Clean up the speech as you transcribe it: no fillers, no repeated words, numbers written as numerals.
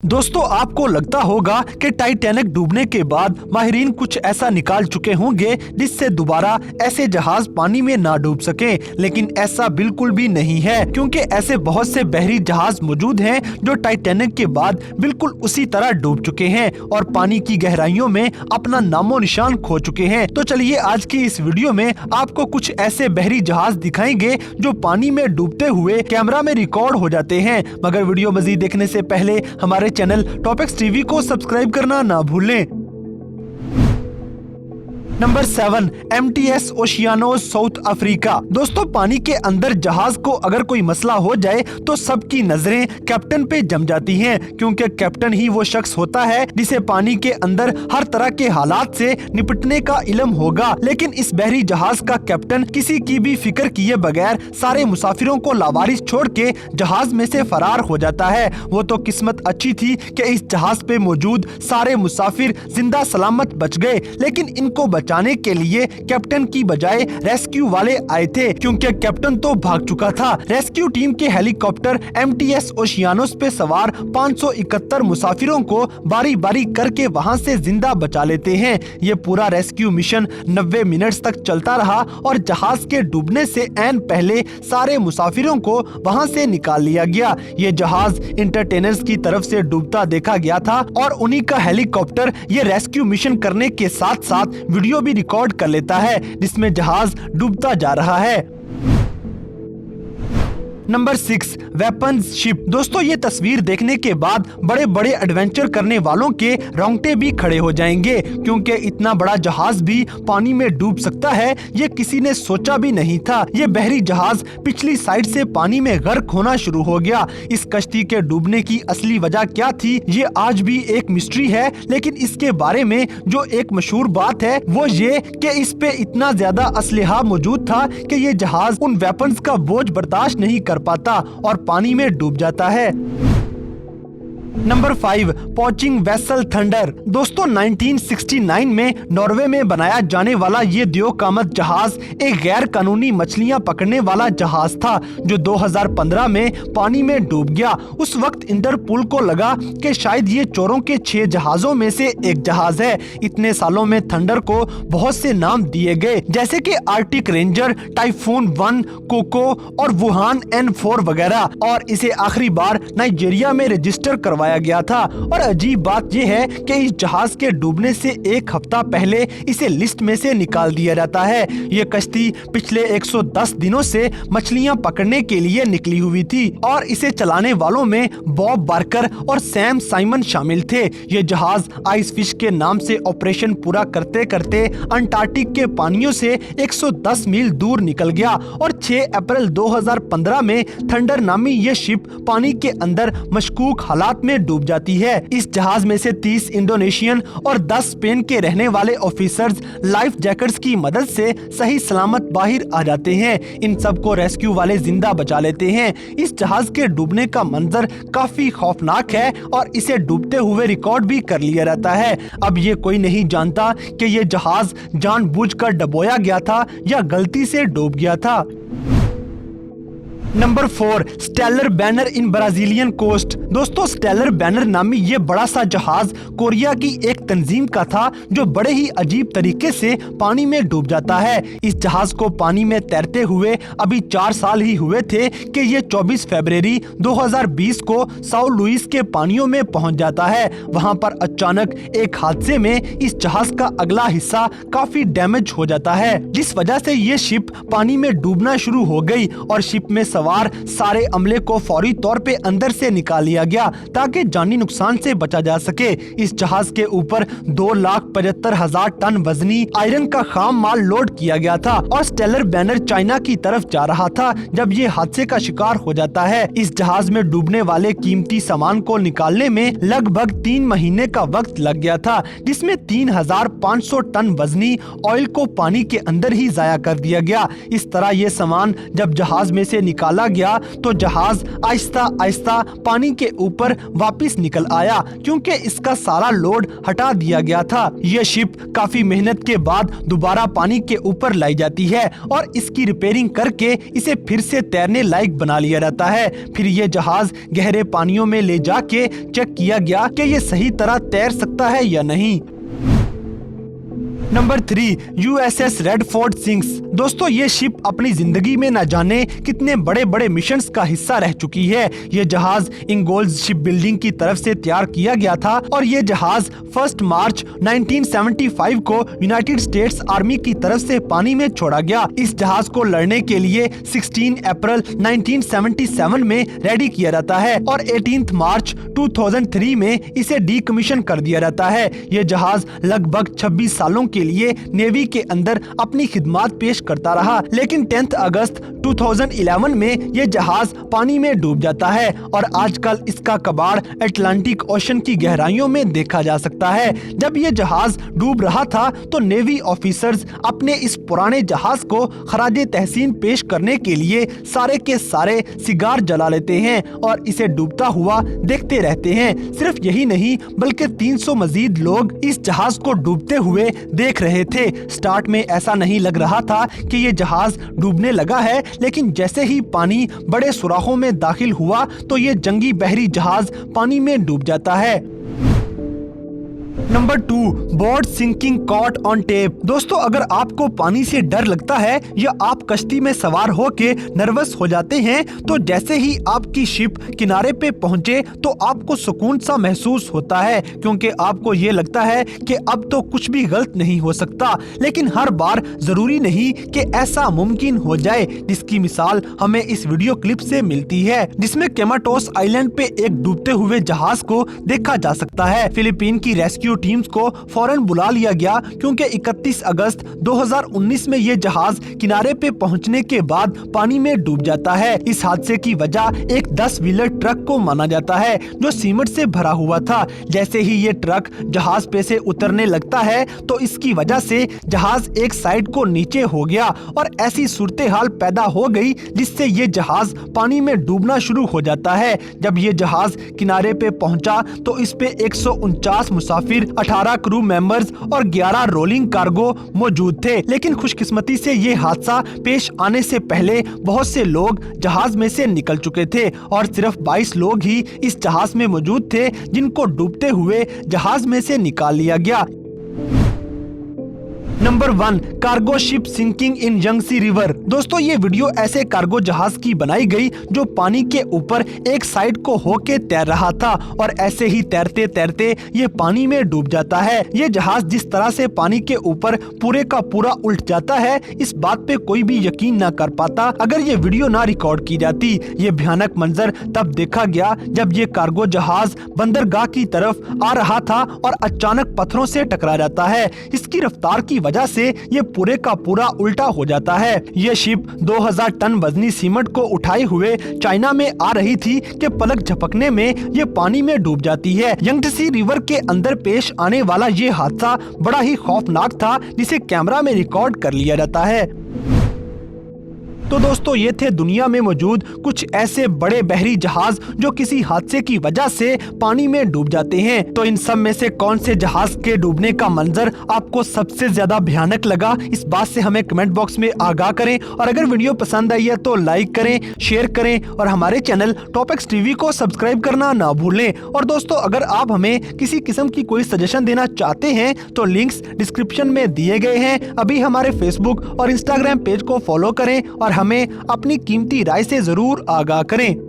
दोस्तों, आपको लगता होगा कि टाइटैनिक डूबने के बाद माहिरीन कुछ ऐसा निकाल चुके होंगे जिससे दोबारा ऐसे जहाज पानी में ना डूब सकें, लेकिन ऐसा बिल्कुल भी नहीं है, क्योंकि ऐसे बहुत से बहरी जहाज मौजूद हैं जो टाइटैनिक के बाद बिल्कुल उसी तरह डूब चुके हैं और पानी की गहराइयों में अपना नामो निशान खो चुके हैं। तो चलिए आज की इस वीडियो में आपको कुछ ऐसे बहरी जहाज दिखाएंगे जो पानी में डूबते हुए कैमरा में रिकॉर्ड हो जाते हैं। मगर वीडियो मजीद देखने से पहले हमारे चैनल टॉपिक्स टीवी को सब्सक्राइब करना ना भूलें। Number 7, MTS Oceanos South Africa. दोस्तों, पानी के अंदर जहाज को अगर कोई मसला हो जाए तो सबकी नजरें कैप्टन पे जम जाती हैं, क्योंकि कैप्टन ही वो शख्स होता है जिसे पानी के अंदर हर तरह के हालात से निपटने का इल्म होगा। लेकिन इस बहरी जहाज का कैप्टन किसी की भी फिक्र किए बगैर सारे मुसाफिरों को लावारिस छोड़ के जहाज में से फरार हो जाता है। वो तो किस्मत अच्छी थी कि इस जहाज पे मौजूद सारे मुसाफिर जिंदा सलामत बच गए, लेकिन इनको बचाने के लिए कैप्टन की बजाय रेस्क्यू वाले आए थे, क्योंकि कैप्टन तो भाग चुका था। रेस्क्यू टीम के हेलीकॉप्टर MTS ओशियानोस पे सवार 571 मुसाफिरों को बारी बारी करके वहां से जिंदा बचा लेते हैं। ये पूरा रेस्क्यू मिशन 90 मिनट तक चलता रहा और जहाज के डूबने से ऐन पहले सारे मुसाफिरों को वहां से निकाल लिया गया। ये जहाज इंटरटेनर्स की तरफ से डूबता देखा गया था और उन्हीं का हेलीकॉप्टर ये रेस्क्यू मिशन करने के साथ साथ वीडियो भी रिकॉर्ड कर लेता है जिसमें जहाज डूबता जा रहा है। Number 6, weapons ship. दोस्तों, ये तस्वीर देखने के बाद बड़े बड़े एडवेंचर करने वालों के रोंगटे भी खड़े हो जाएंगे, क्योंकि इतना बड़ा जहाज भी पानी में डूब सकता है ये किसी ने सोचा भी नहीं था। ये बहरी जहाज पिछली साइड से पानी में गर्क होना शुरू हो गया। इस कश्ती के डूबने की असली वजह क्या थी ये आज भी एक मिस्ट्री है, लेकिन इसके बारे में जो एक मशहूर बात है वो ये कि इस पे इतना ज्यादा असलहा मौजूद था कि ये जहाज उन वेपन्स का बोझ बर्दाश्त नहीं कर पाता और पानी में डूब जाता है। Number 5, poaching vessel thunder. दोस्तों, 1969 में नॉर्वे में बनाया जाने वाला ये द्योकामत जहाज एक गैर कानूनी मछलियां पकड़ने वाला जहाज था जो 2015 में पानी में डूब गया। उस वक्त इंटरपोल को लगा कि शायद ये चोरों के 6 जहाजों में से एक जहाज है। इतने सालों में थंडर को बहुत से नाम दिए गए, जैसे कि आर्टिक रेंजर, टाइफून 1, कोको और वुहान N4 वगैरह, और इसे आखिरी बार नाइजीरिया में रजिस्टर करवाया गया था। और अजीब बात यह है कि इस जहाज के डूबने से एक हफ्ता पहले इसे लिस्ट में से निकाल दिया जाता है। ये कश्ती पिछले 110 दिनों से मछलियां पकड़ने के लिए निकली हुई थी और इसे चलाने वालों में बॉब बार्कर और सैम साइमन शामिल थे। ये जहाज आइस फिश के नाम से ऑपरेशन पूरा करते करते अंटार्कटिक के पानियों से 110 मील दूर निकल गया और 6 अप्रैल 2015 में थंडर नामी ये शिप पानी के अंदर मशकूक हालात में डूब जाती है। इस जहाज में से 30 इंडोनेशियन और 10 स्पेन के रहने वाले ऑफिसर्स लाइफ जैकेट्स की मदद से सही सलामत बाहर आ जाते हैं। इन सबको रेस्क्यू वाले जिंदा बचा लेते हैं। इस जहाज के डूबने का मंजर काफी खौफनाक है और इसे डूबते हुए रिकॉर्ड भी कर लिया रहता है। अब ये कोई नहीं जानता कि ये जहाज जानबूझकर डुबोया गया था या गलती से डूब गया था। नंबर 4, स्टेलर बैनर इन ब्राजीलियन कोस्ट। दोस्तों, स्टेलर बैनर नामी ये बड़ा सा जहाज कोरिया की एक तंजीम का था जो बड़े ही अजीब तरीके से पानी में डूब जाता है। इस जहाज को पानी में तैरते हुए अभी 4 साल ही हुए थे कि ये 24 फरवरी 2020 को साओ लुइस के पानियों में पहुंच जाता है। वहां पर अचानक एक हादसे में इस जहाज का अगला हिस्सा काफी डैमेज हो जाता है, जिस वजह से ये शिप पानी में डूबना शुरू हो गई और शिप में सवार सारे अमले को फौरी तौर पे अंदर से निकाल लिया गया ताकि जानी नुकसान से बचा जा सके। इस जहाज के ऊपर 2,75,000 टन वजनी आयरन का खाम माल लोड किया गया था और स्टेलर बैनर चाइना की तरफ जा रहा था जब ये हादसे का शिकार हो जाता है। इस जहाज में डूबने वाले कीमती सामान को निकालने में लगभग 3 महीने का वक्त लग गया था, जिसमें 3,500 टन वजनी ऑयल को पानी के अंदर ही जाया कर दिया गया। इस तरह ये सामान जब जहाज में से निकाल निकाला गया तो जहाज आहिस्ता आहिस्ता पानी के ऊपर वापस निकल आया, क्योंकि इसका सारा लोड हटा दिया गया था। यह शिप काफी मेहनत के बाद दोबारा पानी के ऊपर लाई जाती है और इसकी रिपेयरिंग करके इसे फिर से तैरने लायक बना लिया जाता है। फिर यह जहाज गहरे पानियों में ले जाके चेक किया गया कि ये सही तरह तैर सकता है या नहीं। Number 3, USS Redford sinks. दोस्तों ये शिप अपनी जिंदगी में न जाने कितने बड़े बड़े मिशंस का हिस्सा रह चुकी है। ये जहाज इंगोल्स शिप बिल्डिंग की तरफ से तैयार किया गया था और ये जहाज 1 मार्च 1975 को यूनाइटेड स्टेट्स आर्मी की तरफ से पानी में छोड़ा गया। इस जहाज को लड़ने के लिए 16 अप्रैल 1977 में रेडी किया जाता है और 18 मार्च 2003 में इसे डीकमीशन कर दिया जाता है। ये जहाज लगभग 26 सालों के लिए नेवी के अंदर अपनी खिदमत पेश करता रहा, लेकिन 10 अगस्त 2011 में ये जहाज पानी में डूब जाता है और आजकल इसका कबाड़ अटलांटिक ओशन की गहराइयों में देखा जा सकता है। जब ये जहाज डूब रहा था तो नेवी ऑफिसर्स अपने इस पुराने जहाज को खराजे तहसीन पेश करने के लिए सारे के सारे सिगार जला लेते हैं और इसे डूबता हुआ देखते रहते हैं। सिर्फ यही नहीं बल्कि 300 मजीद लोग इस जहाज को डूबते हुए देख रहे थे। स्टार्ट में ऐसा नहीं लग रहा था कि ये जहाज डूबने लगा है, लेकिन जैसे ही पानी बड़े सुराखों में दाखिल हुआ तो ये जंगी बहरी जहाज पानी में डूब जाता है। Number 2, boat sinking caught on tape. दोस्तों अगर आपको पानी से डर लगता है या आप कश्ती में सवार होके नर्वस हो जाते हैं तो जैसे ही आपकी शिप किनारे पे पहुंचे तो आपको सुकून सा महसूस होता है, क्योंकि आपको ये लगता है कि अब तो कुछ भी गलत नहीं हो सकता। लेकिन हर बार जरूरी नहीं कि ऐसा मुमकिन हो जाए, जिसकी मिसाल हमें इस वीडियो क्लिप से मिलती है, जिसमें केमाटोस आइलैंड पे एक डूबते हुए जहाज को देखा जा सकता है। फिलीपीन की रेस्क्यू टीम्स को फौरन बुला लिया गया, क्योंकि 31 अगस्त 2019 में ये जहाज किनारे पे पहुंचने के बाद पानी में डूब जाता है। इस हादसे की वजह एक 10 व्हीलर ट्रक को माना जाता है जो सीमेंट से भरा हुआ था। जैसे ही ये ट्रक जहाज पे से उतरने लगता है तो इसकी वजह से जहाज एक साइड को नीचे हो गया और ऐसी सूरत हाल पैदा हो गई जिससे ये जहाज पानी में डूबना शुरू हो जाता है। जब ये जहाज किनारे पे पहुंचा तो इस पे 149 मुसाफिर, 18 क्रू मेंबर्स और 11 रोलिंग कार्गो मौजूद थे। लेकिन खुशकिस्मती से ये हादसा पेश आने से पहले बहुत से लोग जहाज में से निकल चुके थे और सिर्फ 22 लोग ही इस जहाज में मौजूद थे जिनको डूबते हुए जहाज में से निकाल लिया गया। Number 1, cargo ship sinking in Yangtze river. दोस्तों ये वीडियो ऐसे कार्गो जहाज की बनाई गई जो पानी के ऊपर एक साइड को होके तैर रहा था और ऐसे ही तैरते तैरते ये पानी में डूब जाता है। ये जहाज जिस तरह से पानी के ऊपर पूरे का पूरा उल्ट जाता है, इस बात पे कोई भी यकीन ना कर पाता अगर ये वीडियो ना रिकॉर्ड की जाती। ये भयानक मंजर तब देखा गया जब ये कार्गो जहाज बंदरगाह की तरफ आ रहा था और अचानक पत्थरों से टकरा जाता है। इसकी रफ्तार की वजह से ये पूरे का पूरा उल्टा हो जाता है। ये शिप 2000 टन वजनी सीमेंट को उठाए हुए चाइना में आ रही थी कि पलक झपकने में ये पानी में डूब जाती है। यंगसी रिवर के अंदर पेश आने वाला ये हादसा बड़ा ही खौफनाक था, जिसे कैमरा में रिकॉर्ड कर लिया जाता है। तो दोस्तों ये थे दुनिया में मौजूद कुछ ऐसे बड़े बहरी जहाज जो किसी हादसे की वजह से पानी में डूब जाते हैं। तो इन सब में से कौन से जहाज के डूबने का मंजर आपको सबसे ज्यादा भयानक लगा, इस बात से हमें कमेंट बॉक्स में आगाह करें। और अगर वीडियो पसंद आई है तो लाइक करें, शेयर करें और हमारे चैनल टॉपिक्स टीवी को सब्सक्राइब करना ना भूलें। और दोस्तों अगर आप हमें किसी किस्म की कोई सजेशन देना चाहते हैं तो लिंक्स डिस्क्रिप्शन में दिए गए हैं। अभी हमारे फेसबुक और इंस्टाग्राम पेज को फॉलो करें और हमें अपनी कीमती राय से जरूर आगाह करें।